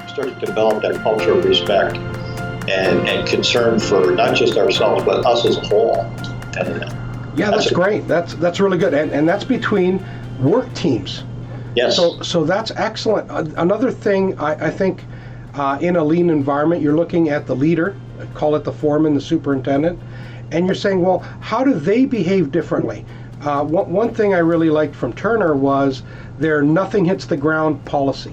Start to develop that culture of respect and concern for not just ourselves, but us as a whole. And, yeah, that's great. That's really good. And that's between work teams. yes. So that's excellent. Another thing, I think, in a lean environment, you're looking at the leader, call it the foreman, the superintendent, and you're saying, well, how do they behave differently? One thing I really liked from Turner was their nothing hits the ground policy.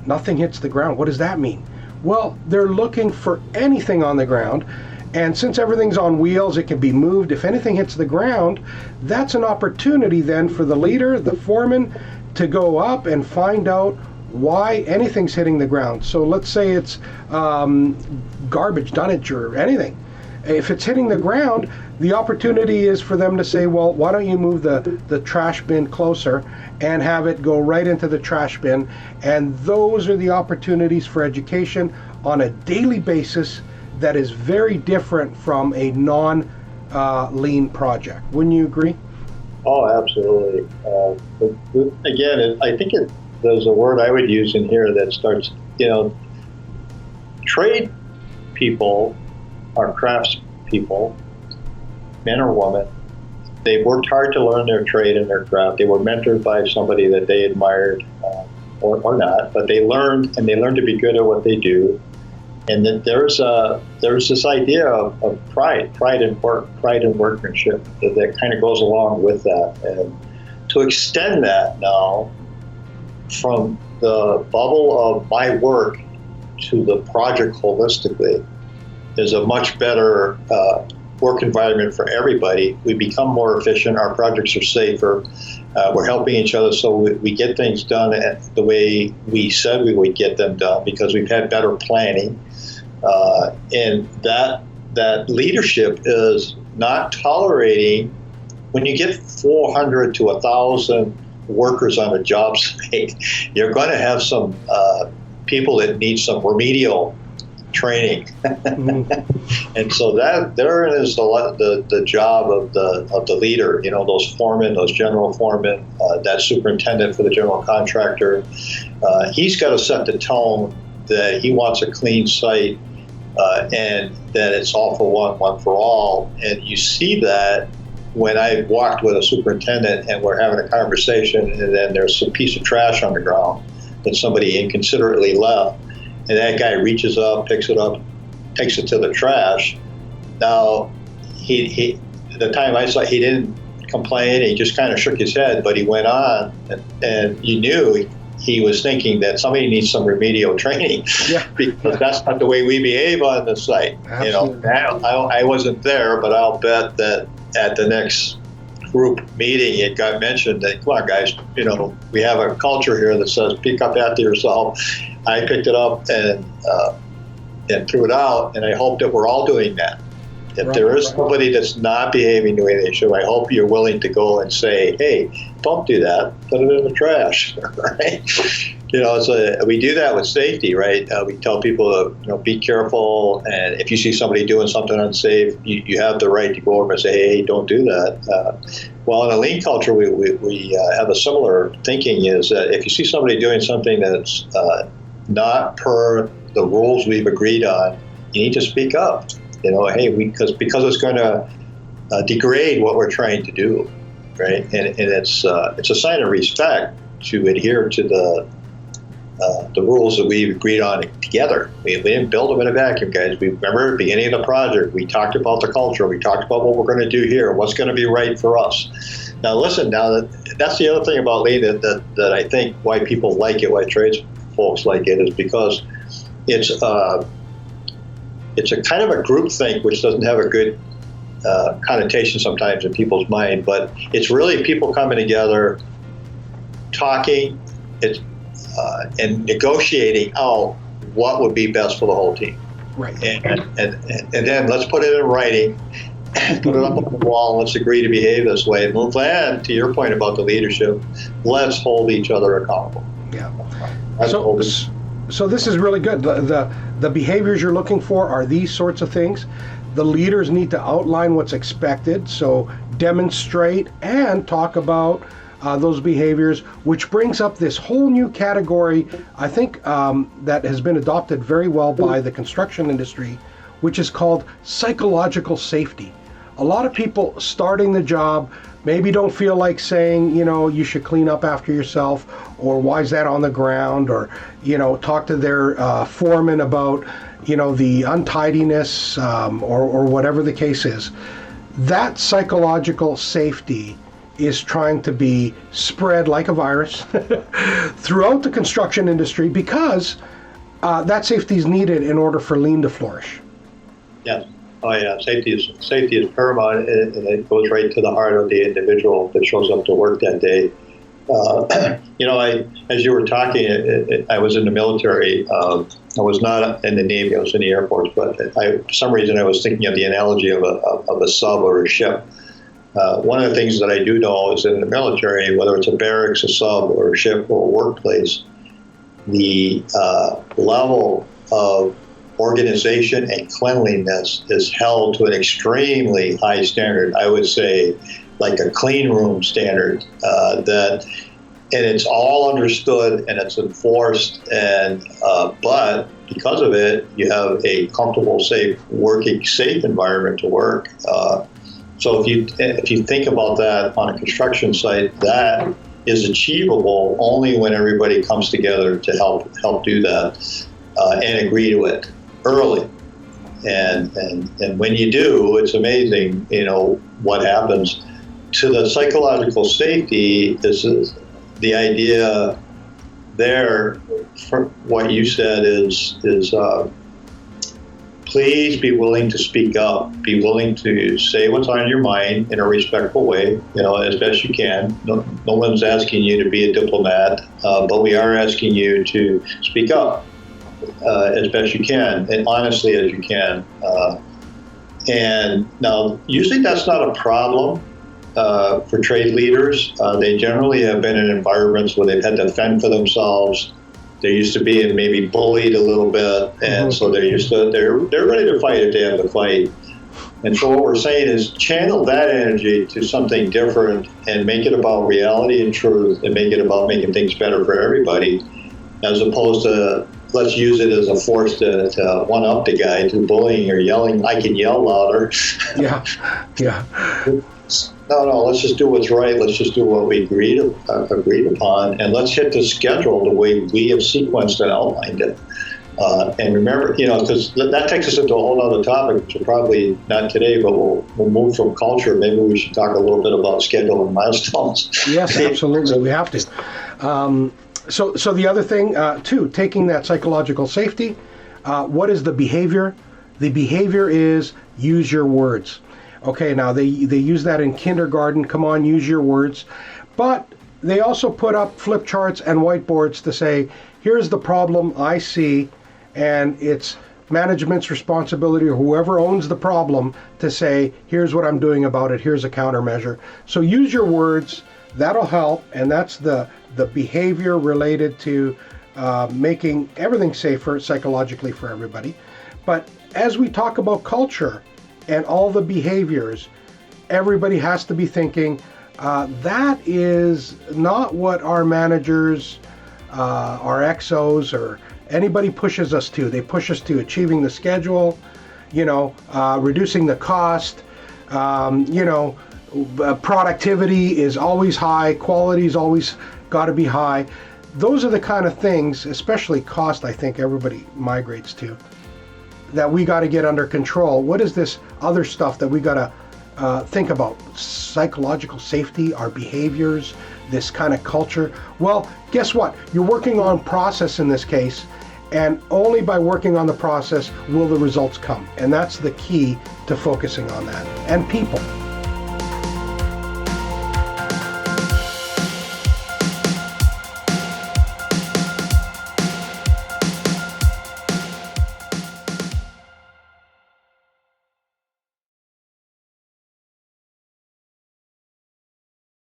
Nothing hits the ground. What does that mean? Well, they're looking for anything on the ground, and since everything's on wheels, it can be moved. If anything hits the ground, that's an opportunity then for the leader, the foreman, to go up and find out why anything's hitting the ground. So let's say it's garbage, dunnage, or anything. If it's hitting the ground, the opportunity is for them to say, well, why don't you move the trash bin closer and have it go right into the trash bin? And those are the opportunities for education on a daily basis that is very different from a non-lean project. Wouldn't you agree? Oh, absolutely. Again, I think there's a word I would use in here that starts, trade people are crafts people, men or women. They worked hard to learn their trade and their craft. They were mentored by somebody that they admired, or not, but they learned, and they learned to be good at what they do. And then there's this idea of pride in work, pride in workmanship that kind of goes along with that. And to extend that now from the bubble of my work to the project holistically is a much better work environment for everybody. We become more efficient. Our projects are safer. We're helping each other, so we get things done the way we said we would get them done because we've had better planning. And that leadership is not tolerating when you get 400 to 1,000 workers on a job site. You're going to have some people that need some remedial training, and so that there is the job of the leader. Those foremen, those general foremen, that superintendent for the general contractor. He's got to set the tone that he wants a clean site, and that it's all for one for all. And you see that when I walked with a superintendent and we're having a conversation, and then there's a piece of trash on the ground that somebody inconsiderately left. And that guy reaches up, picks it up, takes it to the trash. Now, the time I saw, he didn't complain. He just kind of shook his head, but he went on, and you knew he was thinking that somebody needs some remedial training, because that's not the way we behave on the site. Absolutely. I wasn't there, but I'll bet that at the next group meeting, it got mentioned that, come on, guys, we have a culture here that says pick up after yourself. I picked it up and threw it out, and I hope that we're all doing that. If there is somebody that's not behaving the way they should, I hope you're willing to go and say, hey, don't do that, put it in the trash, right? We do that with safety, right? We tell people to be careful, and if you see somebody doing something unsafe, you have the right to go over and say, hey, don't do that. Well, in a lean culture, we have a similar thinking, is that if you see somebody doing something that's not per the rules we've agreed on, you need to speak up. Hey, because it's going to degrade what we're trying to do, right? And it's a sign of respect to adhere to the rules that we've agreed on together. We didn't build them in a vacuum, guys. We remember at the beginning of the project, we talked about the culture. We talked about what we're going to do here, what's going to be right for us. Now, listen. That's the other thing about lean that I think why people like it, why trades folks like it, is because it's a kind of a group think, which doesn't have a good connotation sometimes in people's mind, but it's really people coming together, talking, and negotiating out what would be best for the whole team. Right. And then let's put it in writing, put it up on the wall, and let's agree to behave this way. And move on to your point about the leadership. Let's hold each other accountable. Yeah. So this is really good. The behaviors you're looking for are these sorts of things. The leaders need to outline what's expected. So demonstrate and talk about those behaviors, which brings up this whole new category, I think, that has been adopted very well by the construction industry, which is called psychological safety. A lot of people starting the job maybe don't feel like saying, you should clean up after yourself, or why is that on the ground, or, talk to their foreman about, the untidiness, or whatever the case is. That psychological safety is trying to be spread like a virus throughout the construction industry, because that safety is needed in order for lean to flourish. Yes. Oh yeah, safety is paramount, and it goes right to the heart of the individual that shows up to work that day. As you were talking, I was in the military. I was not in the Navy; I was in the Air Force. But for some reason, I was thinking of the analogy of a sub or a ship. One of the things that I do know is in the military, whether it's a barracks, a sub, or a ship, or a workplace, the level of organization and cleanliness is held to an extremely high standard. I would say like a clean room standard, and it's all understood and it's enforced, and but because of it, you have a comfortable, safe environment to work. So if you think about that on a construction site, that is achievable only when everybody comes together to help do that and agree to it early. And when you do, it's amazing, what happens. To the psychological safety, this is the idea there. For what you said is please be willing to speak up. Be willing to say what's on your mind in a respectful way, as best you can. No one's asking you to be a diplomat, but we are asking you to speak up as best you can and honestly as you can. And now, usually that's not a problem for trade leaders. They generally have been in environments where they've had to fend for themselves. They're used to being maybe bullied a little bit, and so they're ready to fight if they have to fight. And so what we're saying is channel that energy to something different and make it about reality and truth, and make it about making things better for everybody, as opposed to let's use it as a force to one-up the guy through bullying or yelling. I can yell louder. Yeah. No, let's just do what's right. Let's just do what we agreed upon, and let's hit the schedule the way we have sequenced and outlined it. And remember, because that takes us into a whole other topic, which will probably not today, but we'll move from culture. Maybe we should talk a little bit about schedule and milestones. Yes, absolutely. We have to. So the other thing, too, taking that psychological safety, what is the behavior? The behavior is use your words. Okay, now they use that in kindergarten. Come on, use your words. But they also put up flip charts and whiteboards to say, here's the problem I see, and it's management's responsibility, or whoever owns the problem, to say, here's what I'm doing about it, here's a countermeasure. So use your words, that'll help, and that's the behavior related to making everything safer psychologically for everybody. But as we talk about culture and all the behaviors, everybody has to be thinking, that is not what our managers, our XOs, or anybody pushes us to. They push us to achieving the schedule, reducing the cost, productivity is always high, quality's always got to be high. Those are the kind of things, especially cost, I think everybody migrates to, that we got to get under control. What is this other stuff that we got to think about? Psychological safety, our behaviors, this kind of culture. Well, guess what? You're working on process in this case, and only by working on the process will the results come. And that's the key to focusing on that. And people.